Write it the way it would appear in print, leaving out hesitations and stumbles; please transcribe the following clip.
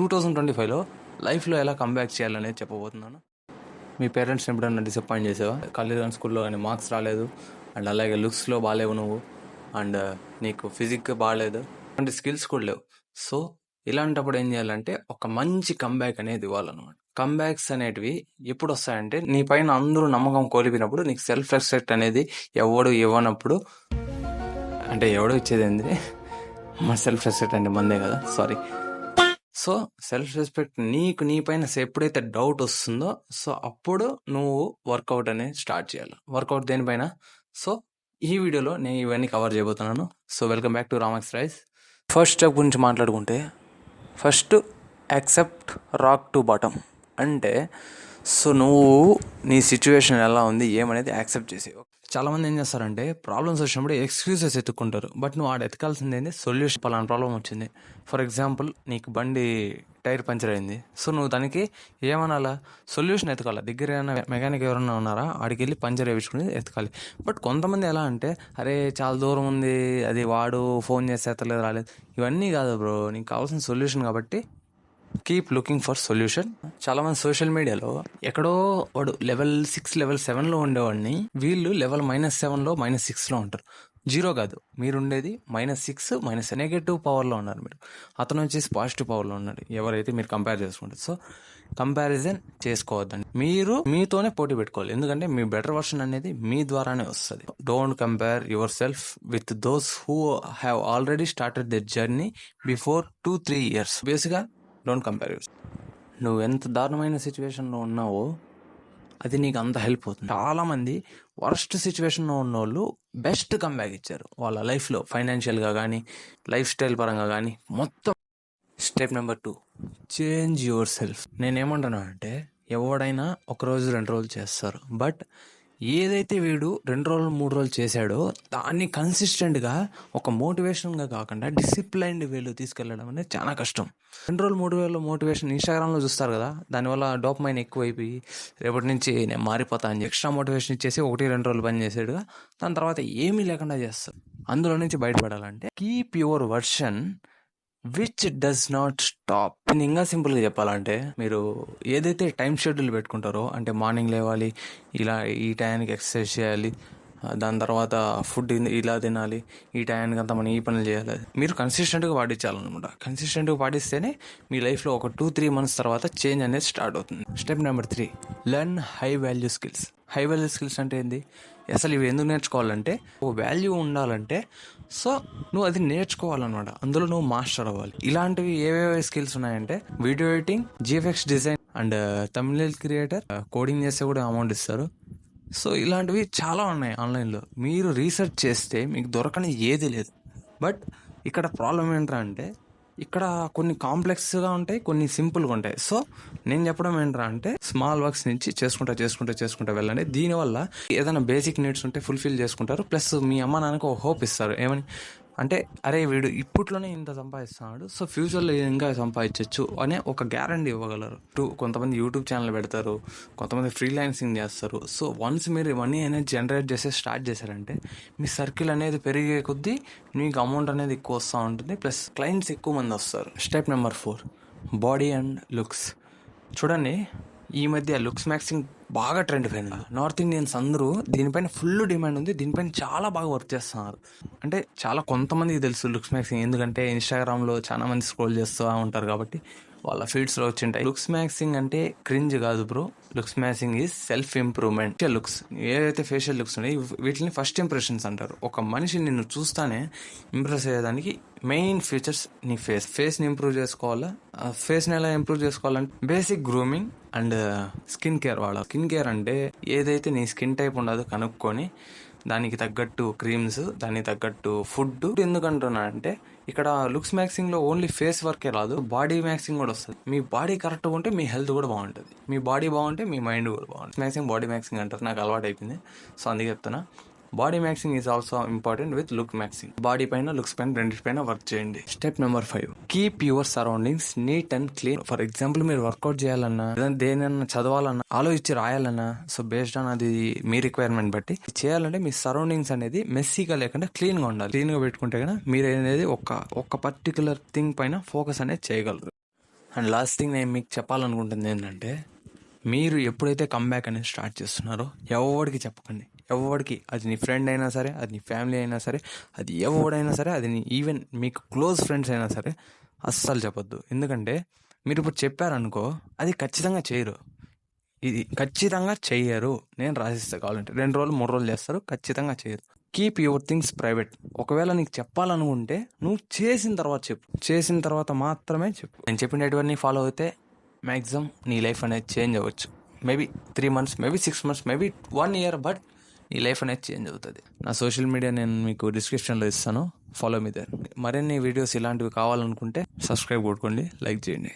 2025లో లైఫ్లో ఎలా కంబ్యాక్ చేయాలనేది చెప్పబోతున్నాను. మీ పేరెంట్స్ని ఎప్పుడైనా డిసప్పాయింట్ చేసావా? కాలేజ్ స్కూల్లో కానీ మార్క్స్ రాలేదు, అండ్ అలాగే లుక్స్లో బాగాలేవు నువ్వు, అండ్ నీకు ఫిజిక్ బాగాలేదు, అంటే స్కిల్స్ కూడా లేవు. సో ఇలాంటప్పుడు ఏం చేయాలంటే ఒక మంచి కంబ్యాక్ అనేది ఇవ్వాలన్నమాట. కంబ్యాక్స్ అనేటివి ఎప్పుడు వస్తాయంటే నీ పైన అందరూ నమ్మకం కోల్పోయినప్పుడు, నీకు సెల్ఫ్ రెస్పెక్ట్ అనేది ఎవడు ఇవ్వనప్పుడు. అంటే ఎవడో ఇచ్చేది ఏంది, మన సెల్ఫ్ రెస్పెక్ట్ అంటే మందే కదా, సారీ. సో సెల్ఫ్ రెస్పెక్ట్ నీకు నీ పైన ఎప్పుడైతే డౌట్ వస్తుందో, సో అప్పుడు నువ్వు వర్కౌట్ అనేది స్టార్ట్ చేయాలి. వర్కౌట్ దేనిపైన? సో ఈ వీడియోలో నేను ఇవన్నీ కవర్ చేయబోతున్నాను. సో వెల్కమ్ బ్యాక్ టు రామాక్స్ రైస్. ఫస్ట్ స్టెప్ గురించి మాట్లాడుకుంటే, first accept rock to bottom. అంటే సో నువ్వు నీ సిచ్యువేషన్ ఎలా ఉంది ఏమనేది యాక్సెప్ట్ చేసేవి. చాలామంది ఏం చేస్తారంటే ప్రాబ్లమ్స్ వచ్చినప్పుడు ఎక్స్క్యూజెస్ ఎత్తుక్కుంటారు, బట్ నువ్వు ఆడ ఎత్తుకాల్సింది ఏంటి, సొల్యూషన్. పలానా ప్రాబ్లం వచ్చింది, ఫర్ ఎగ్జాంపుల్ నీకు బండి టైర్ పంచర్ అయింది. సో నువ్వు దానికి ఏమనాలా, సొల్యూషన్ ఎత్తుకాలి. దగ్గర ఏమైనా మెకానిక్ ఎవరైనా ఉన్నారా, ఆడికి వెళ్ళి పంచర్ వేయించుకుని ఎత్తుకాలి. బట్ కొంతమంది ఎలా అంటే, అరే చాలా దూరం ఉంది, అది వాడు ఫోన్ చేస్తే ఎత్తలేదు, రాలేదు, ఇవన్నీ కాదు బ్రో. నీకు కావాల్సిన సొల్యూషన్ కాబట్టి కీప్ లుకింగ్ ఫర్ సొల్యూషన్. చాలా మంది సోషల్ మీడియాలో ఎక్కడో వాడు లెవెల్ 6 లెవెల్ 7లో ఉండేవాడిని, వీళ్ళు లెవెల్ -7లో -6లో ఉంటారు. జీరో కాదు, మీరుండేది -6 నెగటివ్ పవర్లో ఉన్నారు మీరు. అతను వచ్చేసి పాజిటివ్ పవర్లో ఉన్నాడు, ఎవరైతే మీరు కంపేర్ చేసుకుంటారు. సో కంపారిజన్ చేసుకోవద్దండి, మీరు మీతోనే పోటీ పెట్టుకోవాలి. ఎందుకంటే మీ బెటర్ వర్షన్ అనేది మీ ద్వారానే వస్తుంది. Don't compare yourself with those who have already started their journey before 2-3 years. బేసిక్గా డోంట్ కంపేర్ యూర్. నువ్వు ఎంత దారుణమైన సిచ్యువేషన్లో ఉన్నావో అది నీకు అంత హెల్ప్ అవుతుంది. చాలామంది వర్స్ట్ సిచ్యువేషన్లో ఉన్న వాళ్ళు బెస్ట్ కంబ్యాక్ ఇచ్చారు వాళ్ళ లైఫ్లో, ఫైనాన్షియల్గా కానీ లైఫ్ స్టైల్ పరంగా కానీ మొత్తం. Step number 2, change your self. నేనేమంటున్నా అంటే, ఎవడైనా 1 రోజు 2 రోజులు చేస్తారు, బట్ ఏదైతే వీడు 2 రోజులు 3 రోజులు చేశాడో దాన్ని కన్సిస్టెంట్గా ఒక మోటివేషన్గా కాకుండా డిసిప్లైన్డ్ వేలో తీసుకెళ్ళడం అనేది చాలా కష్టం. 2 రోజులు 3 రోజులు మోటివేషన్ ఇన్స్టాగ్రామ్లో చూస్తారు కదా, దానివల్ల డోపమైన్ ఎక్కువైపోయి రేపటి నుంచి నేను మారిపోతా అని ఎక్స్ట్రా మోటివేషన్ ఇచ్చేసి 1-2 రోజులు పని చేసాడుగా, దాని తర్వాత ఏమీ లేకుండా చేస్తారు. అందులో నుంచి బయటపడాలంటే keep your version which does not stop. నేను ఇంకా సింపుల్గా చెప్పాలంటే, మీరు ఏదైతే టైం షెడ్యూల్ పెట్టుకుంటారో, అంటే మార్నింగ్ లేవాలి, ఇలా ఈ టైంకి ఎక్సర్సైజ్ చేయాలి, దాని తర్వాత ఫుడ్ ఇలా తినాలి, ఈ టైంకి అంతా మనం ఈ పనులు చేయాలి, మీరు కన్సిస్టెంట్గా పాటించాలన్నమాట. కన్సిస్టెంట్గా పాటిస్తేనే మీ లైఫ్లో ఒక 2-3 months తర్వాత చేంజ్ అనేది స్టార్ట్ అవుతుంది. Step number 3, learn high value skills. High value skills అంటే ఏంది, అసలు ఇవి ఎందుకు నేర్చుకోవాలంటే, ఓ వాల్యూ ఉండాలంటే సో నువ్వు అది నేర్చుకోవాలన్నమాట, అందులో నువ్వు మాస్టర్ అవ్వాలి. ఇలాంటివి ఏవేవి స్కిల్స్ ఉన్నాయంటే, video editing, GFX design, and Tamil creator, coding చేస్తే కూడా అమౌంట్ ఇస్తారు. సో ఇలాంటివి చాలా ఉన్నాయి ఆన్లైన్లో, మీరు రీసెర్చ్ చేస్తే మీకు దొరకని ఏది లేదు. బట్ ఇక్కడ ప్రాబ్లం ఏంట్రా అంటే, ఇక్కడ కొన్ని కాంప్లెక్స్గా ఉంటాయి, కొన్ని సింపుల్గా ఉంటాయి. సో నేను చెప్పడం ఏంట్రా అంటే, స్మాల్ వర్క్స్ నుంచి చేసుకుంటా వెళ్ళండి. దీనివల్ల ఏదైనా బేసిక్ నీడ్స్ ఉంటే ఫుల్ఫిల్ చేసుకుంటారు, ప్లస్ మీ అమ్మ నాన్నకు ఒక హోప్ ఇస్తారు. ఏమని అంటే, అరే వీడు ఇప్పట్లోనే ఇంత సంపాదిస్తున్నాడు, సో ఫ్యూచర్లో ఇంకా సంపాదించవచ్చు అనే ఒక గ్యారంటీ ఇవ్వగలరు. కొంతమంది యూట్యూబ్ ఛానల్ పెడతారు, కొంతమంది ఫ్రీలాన్సింగ్ చేస్తారు. సో వన్స్ మీరు మనీ అనేది జనరేట్ చేసే స్టార్ట్ చేశారంటే, మీ సర్కిల్ అనేది పెరిగే కొద్దీ మీకు అమౌంట్ అనేది ఎక్కువ వస్తూ ఉంటుంది, ప్లస్ క్లయింట్స్ ఎక్కువ మంది వస్తారు. Step number 4, body and looks. చూడండి, ఈ మధ్య లుక్స్ మ్యాక్సింగ్ బాగా ట్రెండ్ పోయింది. నార్త్ ఇండియన్స్ అందరూ దీనిపైన ఫుల్ డిమాండ్ ఉంది, దీనిపైన చాలా బాగా వర్క్ చేస్తున్నారు. అంటే చాలా కొంతమందికి తెలుసు లుక్స్ మ్యాక్సింగ్, ఎందుకంటే ఇన్స్టాగ్రామ్లో చాలా మంది స్క్రోల్ చేస్తూ ఉంటారు కాబట్టి వాళ్ళ ఫీడ్స్లో వచ్చింటాయి. లుక్స్ మ్యాక్సింగ్ అంటే క్రింజ్ కాదు bro, looks maxing is self improvement. Looks ఏదైతే ఫేషియల్ లుక్స్ ఉన్నాయి వీటిని ఫస్ట్ ఇంప్రెషన్స్ అంటారు. ఒక మనిషి నిన్ను చూస్తానే ఇంప్రెస్ అయ్యేదానికి మెయిన్ ఫీచర్స్ నీ ఫేస్ని ఇంప్రూవ్ చేసుకోవాలా. ఫేస్ని ఎలా ఇంప్రూవ్ చేసుకోవాలంటే, basic grooming and skin care వాడాలి. స్కిన్ కేర్ అంటే ఏదైతే నీ స్కిన్ టైప్ ఉండదో కనుక్కొని దానికి తగ్గట్టు క్రీమ్స్, దానికి తగ్గట్టు ఫుడ్. ఎందుకంటున్నా అంటే, ఇక్కడ లుక్స్ మ్యాక్సింగ్లో ఓన్లీ ఫేస్ వర్కే రాదు, బాడీ మ్యాక్సింగ్ కూడా వస్తుంది. మీ బాడీ కరెక్ట్గా ఉంటే మీ హెల్త్ కూడా బాగుంటుంది, మీ బాడీ బాగుంటే మీ మైండ్ కూడా బాగుంటుంది. మ్యాక్సింగ్ బాడీ మ్యాక్సింగ్ అంటారు, నాకు అలవాటు అయిపోయింది, సో అందుకే చెప్తున్నా. Body maxing is also important with look maxing. Body పైన లుక్స్ పైన రెండింటిపైన వర్క్ చేయండి. Step number 5, keep your surroundings neat and clean. For example, మీరు వర్కౌట్ చేయాలన్నా, దేనన్నా చదవాలన్నా, ఆలోచించి రాయాలన్నా, సో బేస్డ్ ఆన్ అది మీ రిక్వైర్మెంట్ బట్టి చేయాలంటే మీ సరౌండింగ్స్ అనేది మెస్సీగా లేకుండా క్లీన్గా ఉండాలి. క్లీన్గా పెట్టుకుంటే కనుక మీరు అనేది ఒక పర్టికులర్ థింగ్ పైన ఫోకస్ అనేది చేయగలరు. అండ్ లాస్ట్ థింగ్ నేను మీకు చెప్పాలనుకుంటుంది ఏంటంటే, మీరు ఎప్పుడైతే కంబ్యాక్ అనేది స్టార్ట్ చేస్తున్నారో ఎవరికి చెప్పకండి. ఎవరికి, అది నీ ఫ్రెండ్ అయినా సరే, అది నీ ఫ్యామిలీ అయినా సరే, అది ఎవడైనా సరే, అది నీ ఈవెన్ మీకు క్లోజ్ ఫ్రెండ్స్ అయినా సరే అస్సలు చెప్పొద్దు. ఎందుకంటే మీరు ఇప్పుడు చెప్పారనుకో, అది ఖచ్చితంగా చేయరు. ఇది ఖచ్చితంగా చెయ్యరు. నేను రాసిస్తా కావాలంటే 2 రోజులు 3 రోజులు చేస్తారు, ఖచ్చితంగా చేయరు. Keep your things private. ఒకవేళ నీకు చెప్పాలనుకుంటే నువ్వు చేసిన తర్వాత చెప్పు, చేసిన తర్వాత మాత్రమే చెప్పు. నేను చెప్పినటువంటి ఫాలో అయితే మ్యాక్సిమం నీ లైఫ్ అనేది చేంజ్ అవ్వచ్చు. Maybe 3 months, maybe 6 months, maybe 1 year, but నీ లైఫ్ అనేది చేంజ్ అవుతుంది. నా సోషల్ మీడియా నేను మీకు డిస్క్రిప్షన్లో ఇస్తాను, ఫాలో మీ దేర్. మరిన్ని వీడియోస్ ఇలాంటివి కావాలనుకుంటే సబ్స్క్రైబ్ కొట్టుకోండి, లైక్ చేయండి.